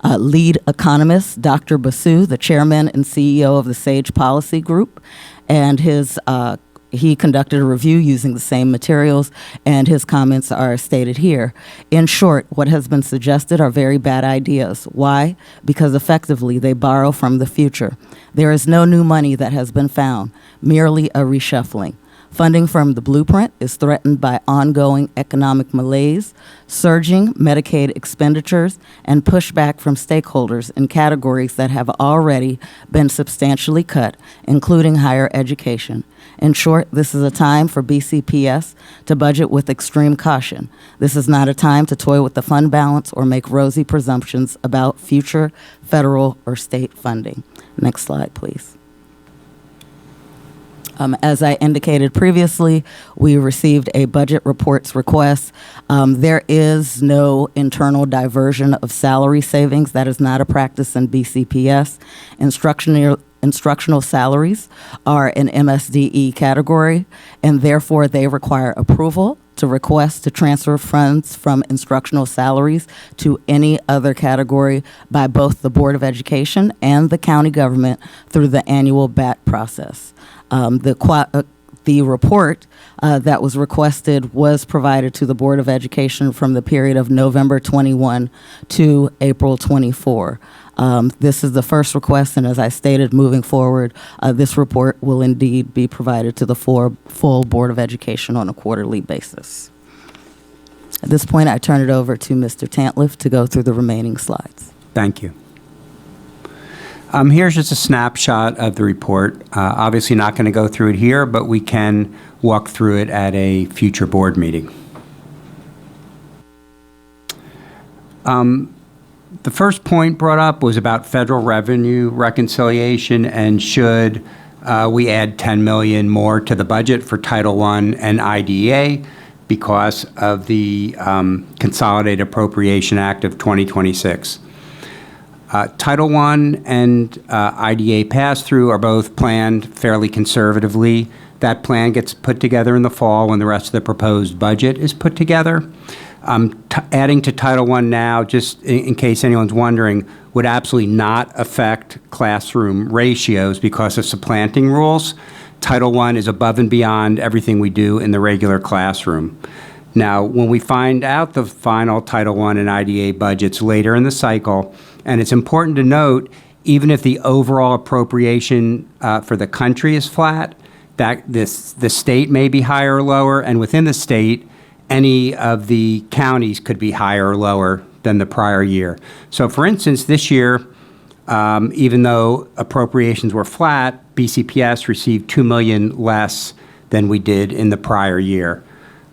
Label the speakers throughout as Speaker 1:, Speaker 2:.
Speaker 1: lead economist, Dr. Basu, the chairman and CEO of the SAGE Policy Group, and he conducted a review using the same materials, and his comments are stated here. In short, what has been suggested are very bad ideas. Why? Because effectively they borrow from the future. There is no new money that has been found, merely a reshuffling. Funding from the blueprint is threatened by ongoing economic malaise, surging Medicaid expenditures, and pushback from stakeholders in categories that have already been substantially cut, including higher education. In short, this is a time for BCPS to budget with extreme caution. This is not a time to toy with the fund balance or make rosy presumptions about future federal or state funding. Next slide, please. As I indicated previously, we received a budget reports request. There is no internal diversion of salary savings. That is not a practice in BCPS. Instructional salaries are an MSDE category, and therefore they require approval to request to transfer funds from instructional salaries to any other category by both the Board of Education and the county government through the annual BAT process. The report that was requested was provided to the Board of Education from the period of November 21 to April 24. This is the first request, and as I stated, moving forward, this report will indeed be provided to the full Board of Education on a quarterly basis. At this point, I turn it over to Mr. Tantliff to go through the remaining slides.
Speaker 2: Thank you. Here's just a snapshot of the report. Obviously not going to go through it here, but we can walk through it at a future board meeting. The first point brought up was about federal revenue reconciliation, and should we add $10 million more to the budget for Title I and IDEA because of the Consolidated Appropriation Act of 2026. Title I and IDA pass-through are both planned fairly conservatively. That plan gets put together in the fall when the rest of the proposed budget is put together. Adding to Title I now, just in case anyone's wondering, would absolutely not affect classroom ratios because of supplanting rules. Title I is above and beyond everything we do in the regular classroom. Now, when we find out the final Title I and IDA budgets later in the cycle, and it's important to note, even if the overall appropriation for the country is flat, that the state may be higher or lower, and within the state, any of the counties could be higher or lower than the prior year. So for instance, this year, even though appropriations were flat, BCPS received $2 million less than we did in the prior year.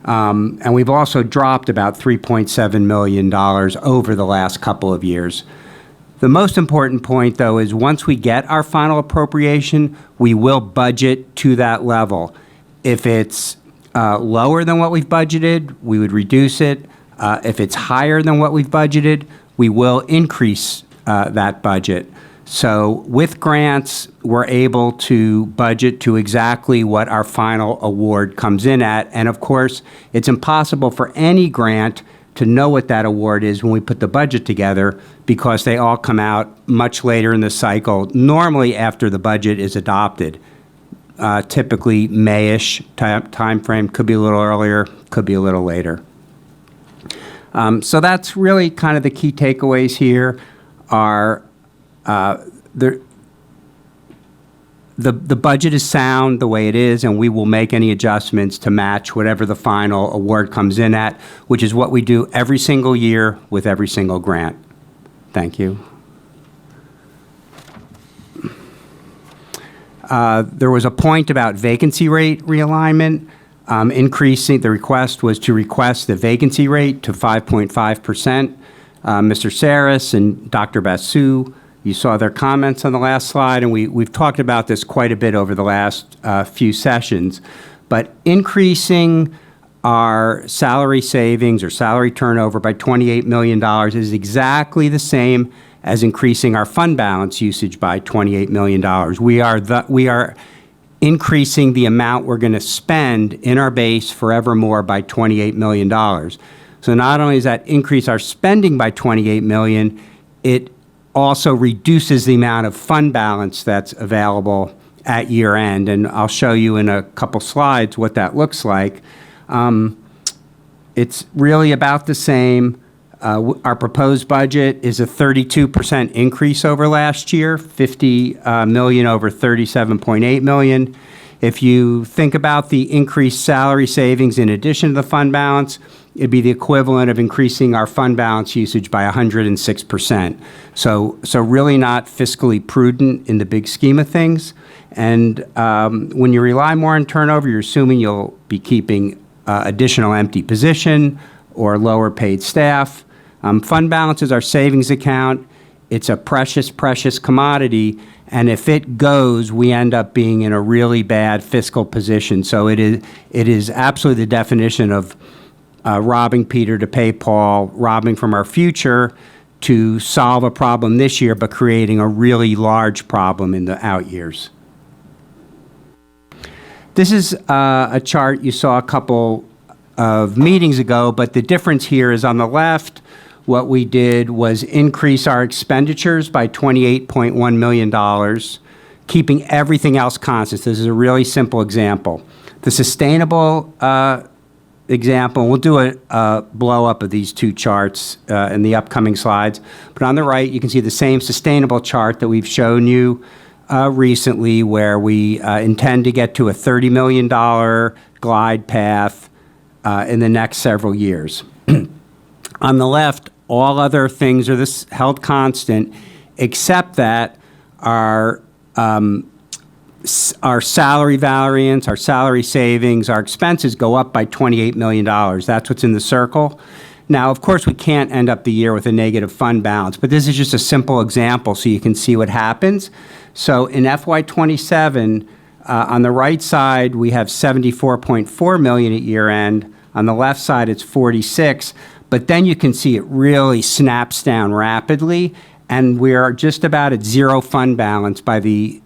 Speaker 2: And we've also dropped about $3.7 million over the last couple of years. The most important point, though, is once we get our final appropriation, we will budget to that level. If it's lower than what we've budgeted, we would reduce it. If it's higher than what we've budgeted, we will increase that budget. So with grants, we're able to budget to exactly what our final award comes in at. And of course, it's impossible for any grant to know what that award is when we put the budget together because they all come out much later in the cycle, normally after the budget is adopted. Typically May-ish time frame, could be a little earlier, could be a little later. So that's really kind of the key takeaways here are the budget is sound the way it is, and we will make any adjustments to match whatever the final award comes in at, which is what we do every single year with every single grant. Thank you. There was a point about vacancy rate realignment. Increasing, the request was to request the vacancy rate to 5.5%. Mr. Saris and Dr. Basu, you saw their comments on the last slide, and we've talked about this quite a bit over the last few sessions. But increasing our salary savings or salary turnover by $28 million is exactly the same as increasing our fund balance usage by $28 million. We are increasing the amount we're going to spend in our base forevermore by $28 million. So not only does that increase our spending by $28 million, it also reduces the amount of fund balance that's available at year end. And I'll show you in a couple slides what that looks like. It's really about the same. Our proposed budget is a 32% increase over last year, 50 million over 37.8 million. If you think about the increased salary savings in addition to the fund balance, it'd be the equivalent of increasing our fund balance usage by 106%. So really not fiscally prudent in the big scheme of things. And when you rely more on turnover, you're assuming you'll be keeping additional empty position or lower paid staff. Fund balance is our savings account. It's a precious, precious commodity. And if it goes, we end up being in a really bad fiscal position. So it is absolutely the definition of robbing Peter to pay Paul, robbing from our future to solve a problem this year, but creating a really large problem in the out years. This is a chart you saw a couple of meetings ago, but the difference here is on the left, what we did was increase our expenditures by $28.1 million, keeping everything else constant. This is a really simple example. The sustainable example, we'll do a blow up of these two charts in the upcoming slides, but on the right you can see the same sustainable chart that we've shown you recently, where we intend to get to a $30 million glide path in the next several years. On the left, all other things are held constant, except that our salary variance, our salary savings, our expenses go up by $28 million. That's what's in the circle. Now, of course, we can't end up the year with a negative fund balance, but this is just a simple example so you can see what happens. So in FY27, on the right side, we have 74.4 million at year end. On the left side, it's 46. But then you can see it really snaps down rapidly, and we're just about at zero fund balance by the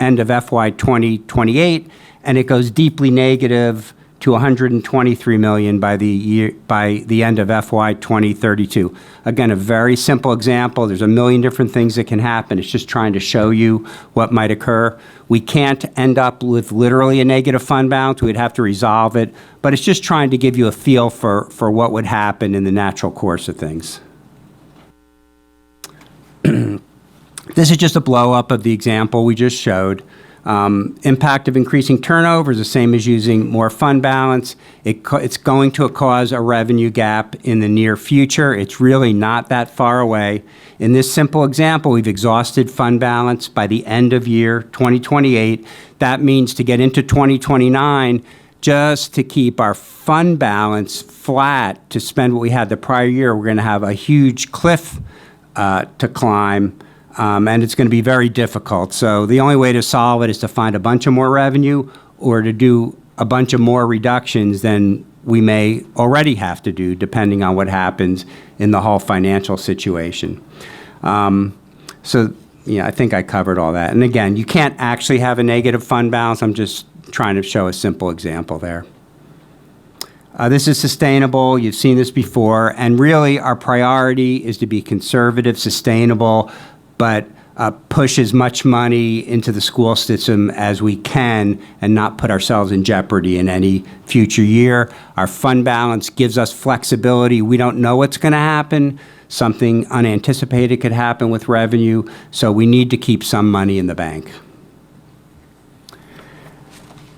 Speaker 2: end of FY 2028, and it goes deeply negative to 123 million by the end of FY 2032. Again, a very simple example. There's a million different things that can happen. It's just trying to show you what might occur. We can't end up with literally a negative fund balance. We'd have to resolve it, but it's just trying to give you a feel for what would happen in the natural course of things. This is just a blow up of the example we just showed. Impact of increasing turnover is the same as using more fund balance. It's going to cause a revenue gap in the near future. It's really not that far away. In this simple example, we've exhausted fund balance by the end of year 2028. That means to get into 2029, just to keep our fund balance flat to spend what we had the prior year, we're going to have a huge cliff to climb. And it's going to be very difficult. So the only way to solve it is to find a bunch of more revenue or to do a bunch of more reductions than we may already have to do, depending on what happens in the whole financial situation. So, yeah, I think I covered all that. And again, you can't actually have a negative fund balance. I'm just trying to show a simple example there. This is sustainable. You've seen this before. And really, our priority is to be conservative, sustainable, but push as much money into the school system as we can and not put ourselves in jeopardy in any future year. Our fund balance gives us flexibility. We don't know what's going to happen. Something unanticipated could happen with revenue, so we need to keep some money in the bank.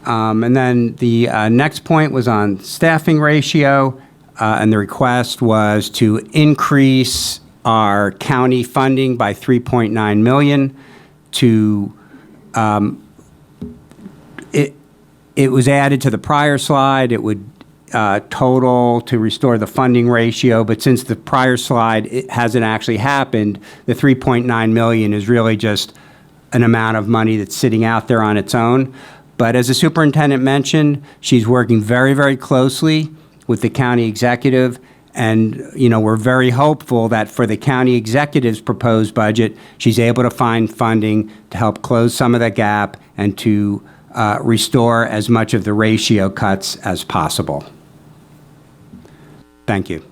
Speaker 2: And then the next point was on staffing ratio, and the request was to increase our county funding by 3.9 million to, it was added to the prior slide. It would total to restore the funding ratio, but since the prior slide, it hasn't actually happened, the 3.9 million is really just an amount of money that's sitting out there on its own. But as the superintendent mentioned, she's working very, very closely with the county executive. And, you know, we're very hopeful that for the county executive's proposed budget, she's able to find funding to help close some of that gap and to restore as much of the ratio cuts as possible. Thank you.